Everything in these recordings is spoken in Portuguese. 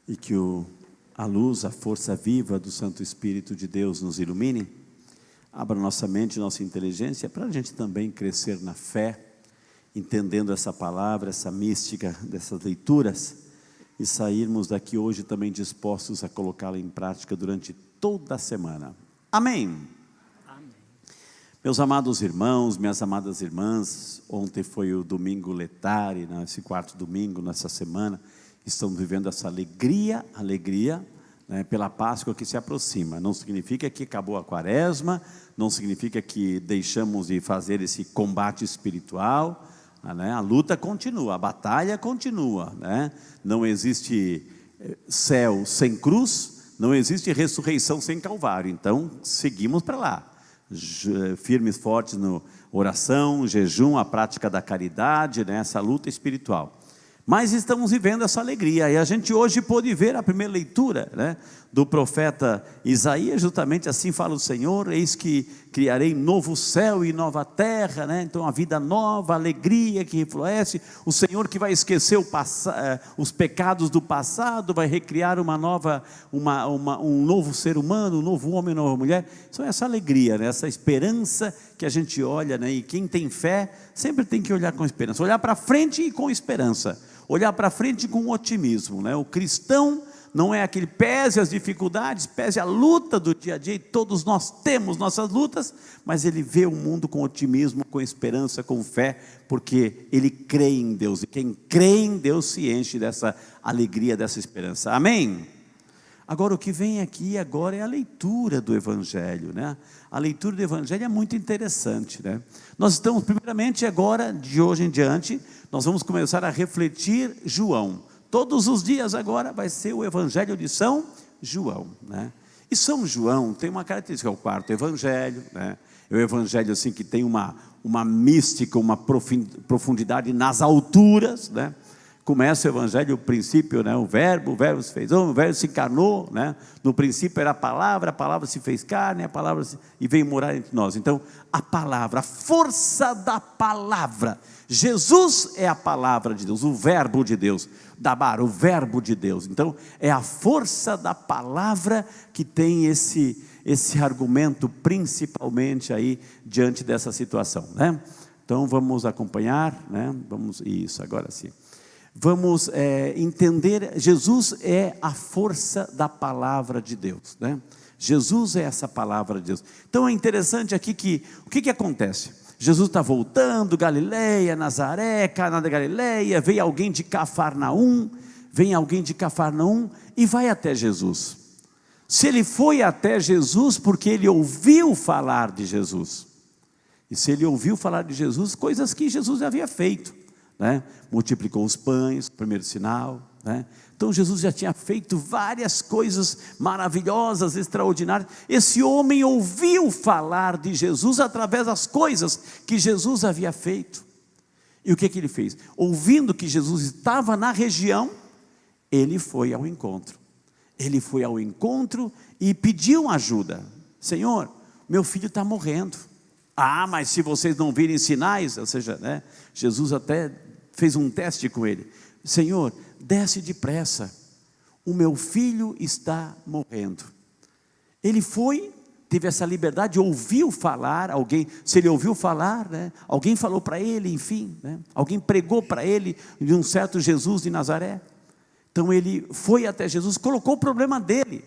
e que a luz, a força viva do Santo Espírito de Deus nos ilumine. Abra nossa mente, nossa inteligência, para a gente também crescer na fé, entendendo essa palavra, essa mística dessas leituras, e sairmos daqui hoje também dispostos a colocá-la em prática durante toda a semana. Amém. Amém. Meus amados irmãos, minhas amadas irmãs, ontem foi o domingo Letare, nesse quarto domingo, nessa semana, estamos vivendo essa alegria, né, pela Páscoa que se aproxima. Não significa que acabou a quaresma, não significa que deixamos de fazer esse combate espiritual, né? A luta continua, a batalha continua, né? Não existe céu sem cruz, não existe ressurreição sem Calvário, então seguimos para lá, firmes, fortes no oração, jejum, a prática da caridade, né? Essa luta espiritual. Mas estamos vivendo essa alegria, e a gente hoje pôde ver a primeira leitura, né, do profeta Isaías, justamente assim fala o Senhor: eis que criarei novo céu e nova terra, né? Então a vida nova, a alegria que refloresce, o Senhor que vai esquecer os pecados do passado, vai recriar um novo ser humano, um novo homem, uma nova mulher. Então essa alegria, né, essa esperança que a gente olha, né, e quem tem fé sempre tem que olhar com esperança, olhar para frente e com esperança, olhar para frente com otimismo, né? O cristão não é aquele, pese as dificuldades, pese a luta do dia a dia, e todos nós temos nossas lutas, mas ele vê o mundo com otimismo, com esperança, com fé, porque ele crê em Deus, e quem crê em Deus se enche dessa alegria, dessa esperança. Amém? Agora, o que vem aqui agora é a leitura do Evangelho, né? A leitura do Evangelho é muito interessante, né? Nós estamos, primeiramente, agora, de hoje em diante, nós vamos começar a refletir João. Todos os dias agora vai ser o Evangelho de São João, né? E São João tem uma característica, é o quarto Evangelho, né? É o Evangelho assim que tem uma mística, uma profundidade nas alturas, né? Começa o Evangelho, o princípio, né? O verbo se fez homem, o verbo se encarnou, né? No princípio era a palavra se fez carne, e veio morar entre nós. Então a palavra, a força da palavra, Jesus é a palavra de Deus, o verbo de Deus, Dabar, o verbo de Deus. Então é a força da palavra que tem esse argumento, principalmente aí diante dessa situação, né? Então vamos acompanhar, né? Isso, agora sim. Vamos entender, Jesus é a força da palavra de Deus, né? Jesus é essa palavra de Deus. Então é interessante aqui que, o que acontece? Jesus está voltando, Galileia, Nazaré, Caná da Galileia, vem alguém de Cafarnaum, e vai até Jesus. Se ele foi até Jesus, porque ele ouviu falar de Jesus, e se ele ouviu falar de Jesus, coisas que Jesus havia feito, né? Multiplicou os pães, primeiro sinal, né? Então Jesus já tinha feito várias coisas maravilhosas, extraordinárias. Esse homem ouviu falar de Jesus através das coisas que Jesus havia feito. E o que ele fez? Ouvindo que Jesus estava na região, ele foi ao encontro. Ele foi ao encontro e pediu ajuda. Senhor, meu filho está morrendo. Ah, mas se vocês não virem sinais, ou seja, né, Jesus até fez um teste com ele. Senhor, desce depressa, o meu filho está morrendo. Ele foi, teve essa liberdade, ouviu falar, se ele ouviu falar, né, alguém falou para ele, enfim, né, alguém pregou para ele de um certo Jesus de Nazaré. Então ele foi até Jesus, colocou o problema dele,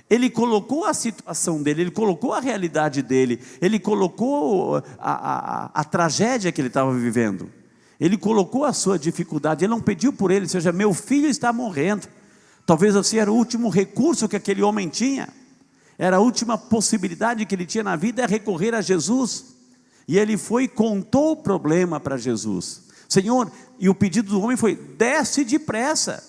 ele colocou a situação dele, ele colocou a realidade dele, ele colocou a tragédia que ele estava vivendo, ele colocou a sua dificuldade. Ele não pediu por ele, ou seja, meu filho está morrendo. Talvez assim era o último recurso que aquele homem tinha, era a última possibilidade que ele tinha na vida, é recorrer a Jesus. E ele foi e contou o problema para Jesus. Senhor, e o pedido do homem foi: desce depressa,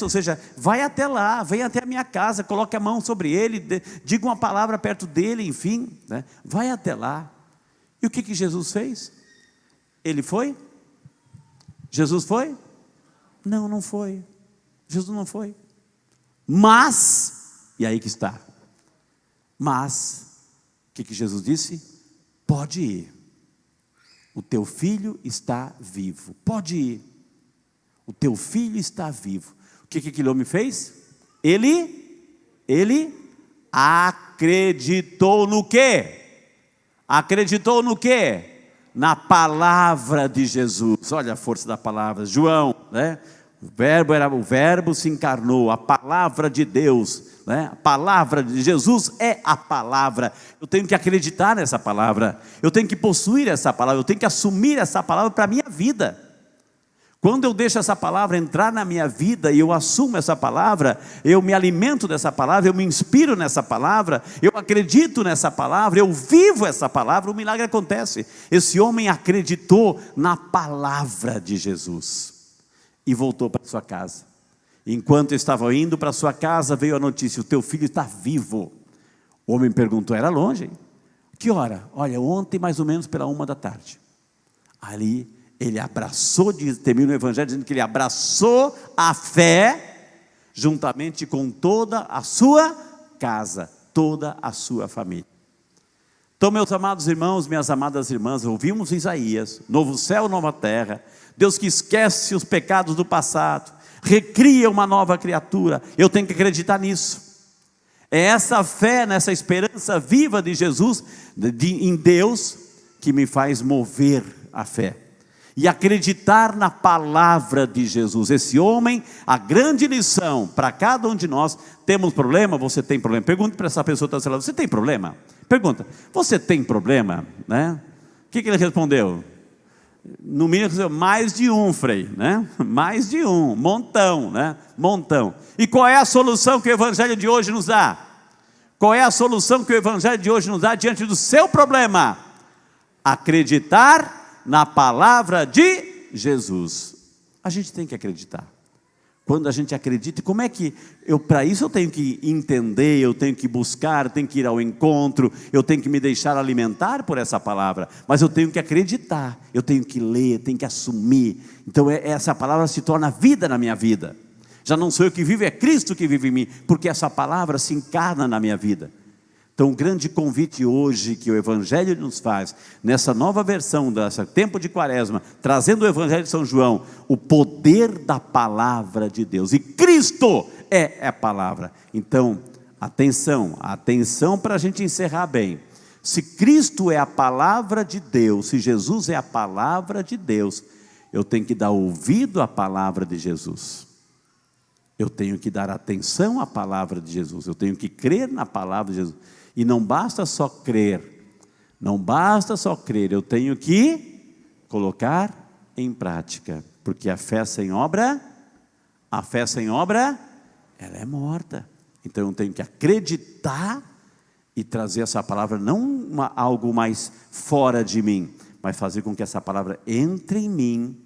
ou seja, vai até lá, vem até a minha casa, coloque a mão sobre ele, diga uma palavra perto dele, enfim, né? Vai até lá. E o que Jesus fez? Ele foi? Jesus foi? Não, não foi. Jesus não foi. Mas, e aí que está, mas, o que Jesus disse? Pode ir, o teu filho está vivo, pode ir, o teu filho está vivo. O que aquele homem fez? Ele acreditou no quê? Acreditou no quê? Na palavra de Jesus. Olha a força da palavra. João, né? O verbo se encarnou, a palavra de Deus, né? A palavra de Jesus é a palavra. Eu tenho que acreditar nessa palavra, eu tenho que possuir essa palavra, eu tenho que assumir essa palavra para a minha vida. Quando eu deixo essa palavra entrar na minha vida e eu assumo essa palavra, eu me alimento dessa palavra, eu me inspiro nessa palavra, eu acredito nessa palavra, eu vivo essa palavra, o milagre acontece. Esse homem acreditou na palavra de Jesus e voltou para sua casa. Enquanto estava indo para sua casa, veio a notícia: o teu filho está vivo. O homem perguntou: era longe, hein? Que hora? Olha, ontem mais ou menos pela 1h. Ali ele abraçou, termina o evangelho dizendo que ele abraçou a fé, juntamente com toda a sua casa, toda a sua família. Então, meus amados irmãos, minhas amadas irmãs, ouvimos Isaías, novo céu, nova terra, Deus que esquece os pecados do passado, recria uma nova criatura. Eu tenho que acreditar nisso. É essa fé, nessa esperança viva de Jesus, em Deus, que me faz mover a fé e acreditar na palavra de Jesus. Esse homem, a grande lição para cada um de nós: temos problema? Você tem problema? Pergunte para essa pessoa que está falando: você tem problema? Pergunta: você tem problema? Né? O que ele respondeu? No mínimo, mais de um, Frei, né? Mais de um, montão, né? Montão. E qual é a solução que o evangelho de hoje nos dá? Qual é a solução que o evangelho de hoje nos dá diante do seu problema? Acreditar na palavra de Jesus. A gente tem que acreditar. Quando a gente acredita, como é que para isso eu tenho que entender, eu tenho que buscar, eu tenho que ir ao encontro, eu tenho que me deixar alimentar por essa palavra, mas eu tenho que acreditar, eu tenho que ler, tenho que assumir. Então essa palavra se torna vida na minha vida. Já não sou eu que vivo, é Cristo que vive em mim, porque essa palavra se encarna na minha vida. Então, o grande convite hoje que o Evangelho nos faz, nessa nova versão, desse tempo de Quaresma, trazendo o Evangelho de São João, o poder da palavra de Deus. E Cristo é a palavra. Então, atenção para a gente encerrar bem. Se Cristo é a palavra de Deus, se Jesus é a palavra de Deus, eu tenho que dar ouvido à palavra de Jesus. Eu tenho que dar atenção à palavra de Jesus. Eu tenho que crer na palavra de Jesus. E não basta só crer, eu tenho que colocar em prática, porque a fé sem obra, ela é morta. Então eu tenho que acreditar e trazer essa palavra, não algo mais fora de mim, mas fazer com que essa palavra entre em mim,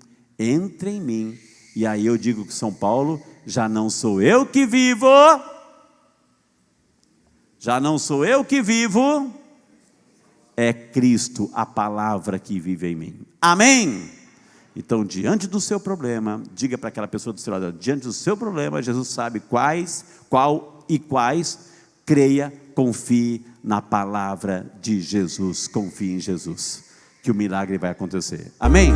e aí eu digo que São Paulo: já não sou eu que vivo, é Cristo, a palavra que vive em mim. Amém? Então, diante do seu problema, diga para aquela pessoa do seu lado: diante do seu problema, Jesus sabe quais, creia, confie na palavra de Jesus, confie em Jesus, que o milagre vai acontecer. Amém?